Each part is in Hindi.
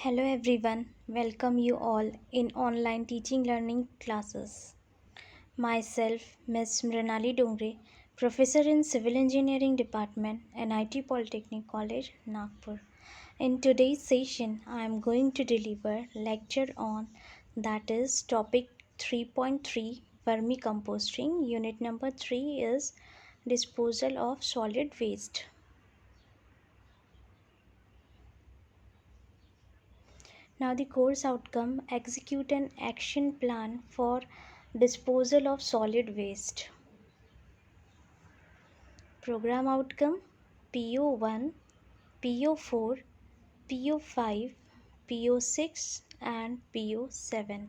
Hello everyone, welcome you all in online teaching learning classes. Myself, Ms. Mrinali Dongre, Professor in Civil Engineering Department, NIT Polytechnic College, Nagpur. In today's session, I am going to deliver lecture on that is topic 3.3 vermicomposting. Unit number 3 is disposal of solid waste. Now the course outcome: execute an action plan for disposal of solid waste. Program outcome: PO1, PO4, PO5, PO6 and PO7.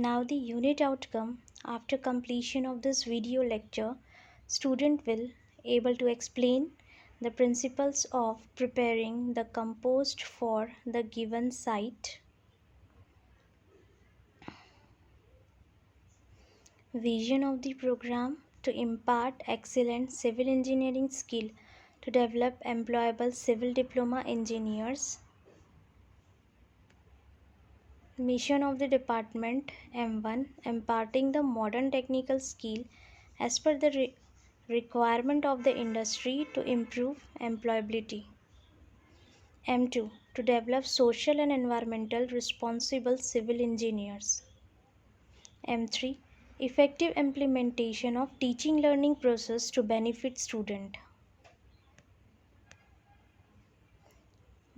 Now the unit outcome: after completion of this video lecture, student will able to explain the principles of preparing the compost for the given site. Vision of the program: to impart excellent civil engineering skill to develop employable civil diploma engineers. Mission of the department: M1, imparting the modern technical skill as per the requirement of the industry to improve employability. M2, to develop social and environmental responsible civil engineers. M3, effective implementation of teaching learning process to benefit student.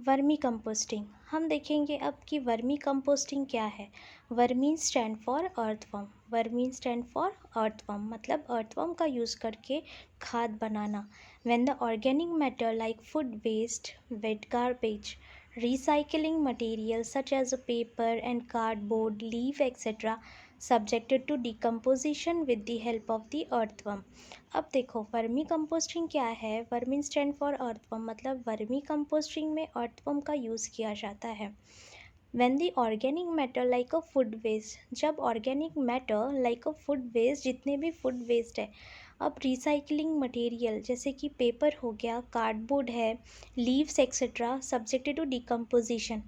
Vermi composting हम देखेंगे अब कि वर्मी कंपोस्टिंग क्या है। Vermi stand for earthworm. Vermi stand for earthworm मतलब अर्थवर्म का यूज़ करके खाद बनाना। When the organic matter like food waste, wet garbage, recycling materials such as paper and cardboard, leaf etc. subjected to decomposition with the help of the earthworm. अब देखो वर्मी कंपोस्टिंग क्या है। वर्मी स्टैंड फॉर अर्थवर्म मतलब वर्मी कंपोस्टिंग में अर्थवर्म का यूज़ किया जाता है। When the organic matter like a food waste, जब organic matter like a food waste जितने भी food waste है, अब रिसाइकलिंग मटेरियल जैसे कि पेपर हो गया, कार्डबोर्ड है, leaves etcetera subjected to decomposition,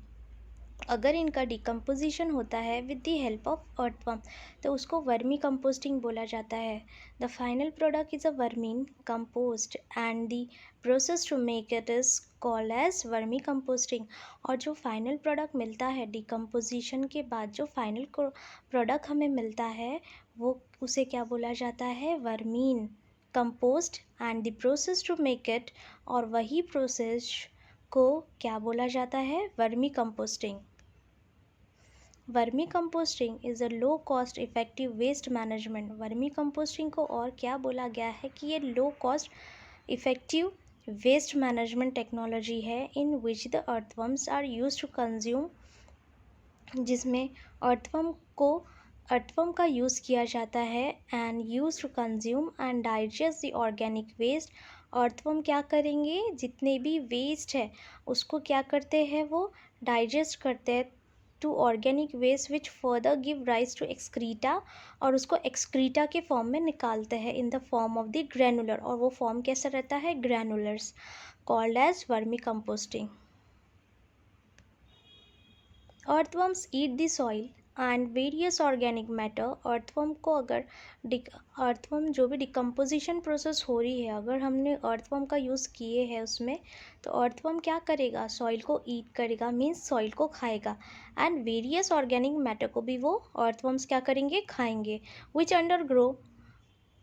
अगर इनका डिकम्पोजिशन होता है with the help of earthworm तो उसको वर्मी कंपोस्टिंग बोला जाता है। The final product is a वर्मीन compost and the process to make it is called as vermi composting. और जो फाइनल प्रोडक्ट मिलता है डिकम्पोजिशन के बाद, जो फाइनल प्रोडक्ट हमें मिलता है वो उसे क्या बोला जाता है? Vermin compost and the process to make it, और वही प्रोसेस को क्या बोला जाता है? Vermi composting. Vermi composting is a low cost effective waste management. Vermi composting को और क्या बोला गया है कि ये low cost effective waste management technology है in which the earthworms are use to consume, जिसमें अर्थवर्म का यूज़ किया जाता है and use to consume and digest the organic waste. Earthworm क्या करेंगे? जितने भी वेस्ट है उसको क्या करते हैं? वो डाइजेस्ट करते हैं to organic waste which further give rise to excreta, और उसको एक्सक्रीटा के फॉर्म में निकालते हैं in the form of the granular, और वो फॉर्म कैसा रहता है? Granulars, called as vermi composting. Earthworms eat the soil and various organic matter. Earthworm को अगर अर्थवर्म जो भी डिकम्पोजिशन प्रोसेस हो रही है, अगर हमने अर्थवर्म का यूज़ किए हैं उसमें, तो अर्थवर्म क्या करेगा? सॉइल को ईट करेगा, मीन्स सॉइल को खाएगा, एंड वेरियस ऑर्गेनिक मैटर को भी वो अर्थवर्म्स क्या करेंगे? खाएंगे। Which undergo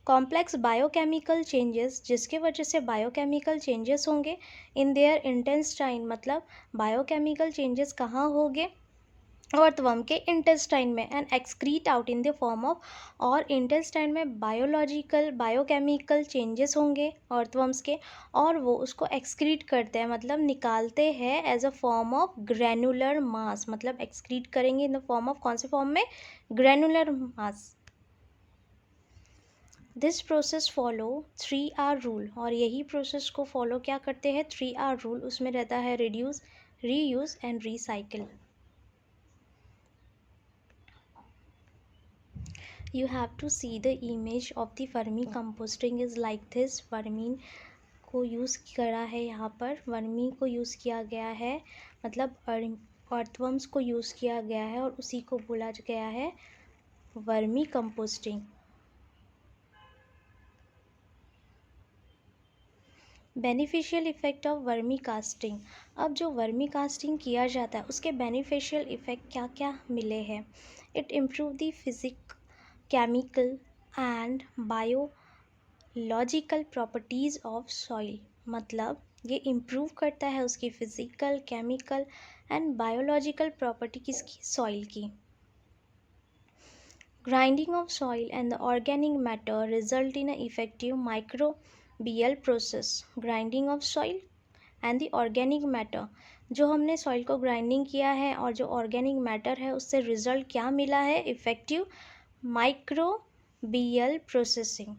complex biochemical changes, जिसके वजह से बायोकेमिकल चेंजेस होंगे इन देयर इंटेस्टाइन। मतलब बायोकेमिकल चेंजेस कहाँ होंगे? अर्थवर्म के इंटेस्टाइन में, and excrete out in the form of, और इंटेस्टाइन में बायोलॉजिकल बायोकेमिकल चेंजेस होंगे अर्थवर्म्स के, और वो उसको एक्सक्रीट करते हैं मतलब निकालते हैं as a form of granular mass. मतलब एक्सक्रीट करेंगे इन द फॉर्म ऑफ, कौन से फॉर्म में? Granular mass. This process follow 3R rule, और यही प्रोसेस को फॉलो क्या करते हैं? 3R rule. उसमें रहता है reduce, reuse and recycle. You have to see the image of the vermi composting is like this. Vermin को यूज़ करा है, यहाँ पर वर्मी को यूज़ किया गया है, मतलब अर्थवर्म्स को यूज़ किया गया है और उसी को बोला गया है vermi composting. Beneficial effect of vermi casting. अब जो वर्मी कास्टिंग किया जाता है उसके बेनिफिशियल इफ़ेक्ट क्या क्या मिले हैं? It improve the physic, chemical and biological properties of soil. मतलब ये इम्प्रूव करता है उसकी physical, chemical and biological property किसकी? सॉइल की। Grinding of soil and the organic matter result in an effective microbial process. Grinding of soil and the organic matter, जो हमने सॉइल को ग्राइंडिंग किया है और जो ऑर्गेनिक मैटर है उससे रिजल्ट क्या मिला है? Effective microbial processing.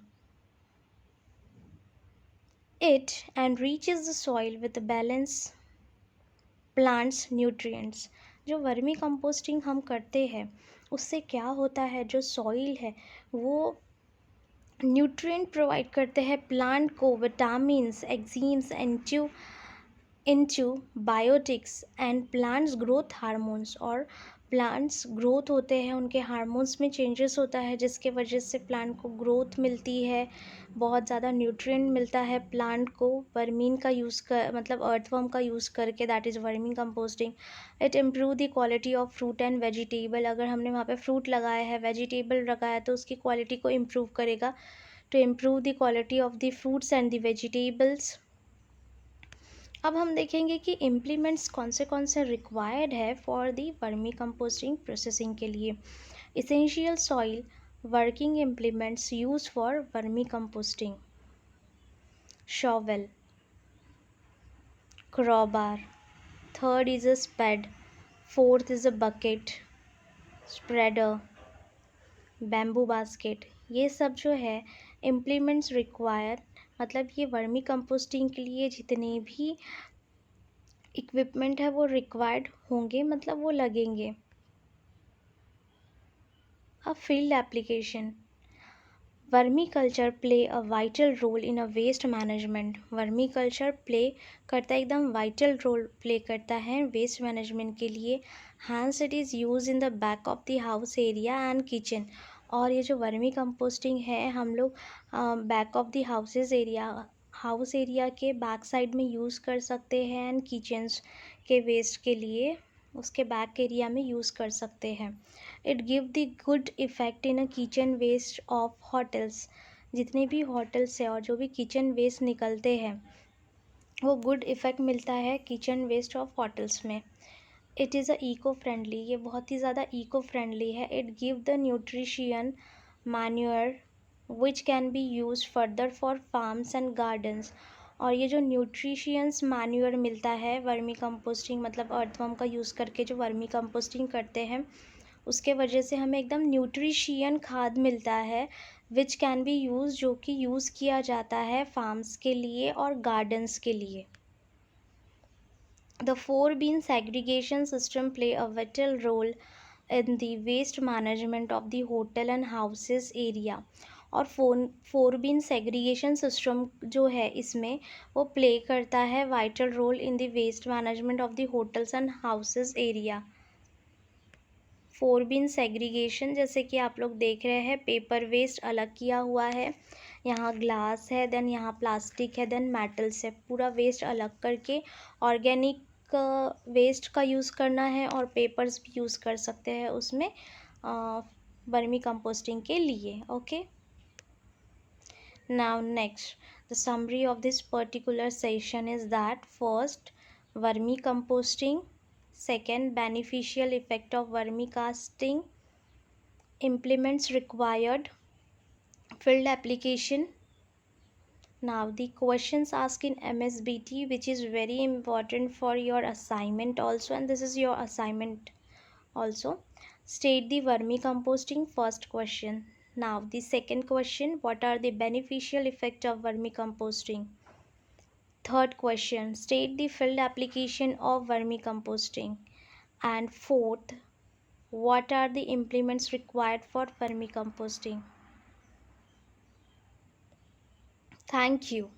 It enriches the soil with balance plants nutrients. जो वर्मी कंपोस्टिंग हम करते हैं उससे क्या होता है, जो सॉइल है वो न्यूट्रिएंट प्रोवाइड करते हैं प्लांट को, vitamins, enzymes, into biotics and plants growth hormones. और प्लांट्स ग्रोथ होते हैं, उनके हार्मोन्स में चेंजेस होता है जिसके वजह से प्लांट को ग्रोथ मिलती है, बहुत ज़्यादा न्यूट्रिएंट मिलता है प्लांट को वर्मीन का यूज़ कर, मतलब अर्थवर्म का यूज़ करके, that is vermi composting. It improve the quality of fruit and vegetable. अगर हमने वहाँ पे फ्रूट लगाया है, वेजिटेबल लगाया है, तो उसकी क्वालिटी को इम्प्रूव करेगा, to improve the quality of the fruits and the vegetables. अब हम देखेंगे कि इम्प्लीमेंट्स कौन से रिक्वायर्ड है for the vermi composting processing के लिए। Essential soil working implements use for vermi composting: shovel, crowbar, third is a spade, fourth is a bucket, spreader, bamboo basket. ये सब जो है इम्प्लीमेंट्स रिक्वायर, मतलब ये वर्मी कंपोस्टिंग के लिए जितने भी इक्विपमेंट है वो रिक्वायर्ड होंगे, मतलब वो लगेंगे। A field application: vermiculture play a vital role in a waste management. Vermiculture play करता है, एकदम वाइटल रोल प्ले करता है वेस्ट मैनेजमेंट के लिए। Hence it is use in the back of the house area and kitchen. और ये जो वर्मी कंपोस्टिंग है हम लोग back of the house area के बैक साइड में यूज़ कर सकते हैं एंड किचन्स के वेस्ट के लिए उसके बैक एरिया में यूज़ कर सकते हैं। It give the good effect in a kitchen waste of hotels. जितने भी होटल्स है और जो भी किचन वेस्ट निकलते हैं वो गुड इफ़ेक्ट मिलता है किचन वेस्ट ऑफ होटल्स में। It is a eco friendly, ये बहुत ही ज़्यादा इको फ्रेंडली है। It give the nutrition manure which can be use further for farms and gardens. और ये जो न्यूट्रिशियंस मैन्योर मिलता है वर्मी कंपोस्टिंग, मतलब अर्थवर्म का यूज़ करके जो वर्मी कंपोस्टिंग करते हैं उसके वजह से हमें एकदम न्यूट्रिशियन खाद मिलता है विच कैन बी यूज, जो कि यूज़ किया जाता है फार्म्स के लिए और गार्डन्स के लिए। The four bin segregation system play a vital role in the waste management of the hotel and houses area। और फोर बिन सेग्रीगेशन सिस्टम जो है इसमें वो प्ले करता है vital role in the waste management of the hotels and houses area. Four bin segregation, जैसे कि आप लोग देख रहे हैं, पेपर वेस्ट अलग किया हुआ है, यहाँ ग्लास है, देन यहाँ प्लास्टिक है, देन मेटल्स है, पूरा वेस्ट अलग करके ऑर्गेनिक वेस्ट का यूज़ करना है और पेपर्स भी यूज़ कर सकते हैं उसमें वर्मी कंपोस्टिंग के लिए। Okay, now next the summary of this particular session is that first, vermi composting; second, beneficial effect of vermicasting; implements required; field application. Now the questions asked in MSBT, which is very important for your assignment also, and this is your assignment also. State the vermicomposting, first question. Now the second question, what are the beneficial effect of vermicomposting? Third question, state the field application of vermicomposting. And fourth, what are the implements required for vermicomposting? Thank you.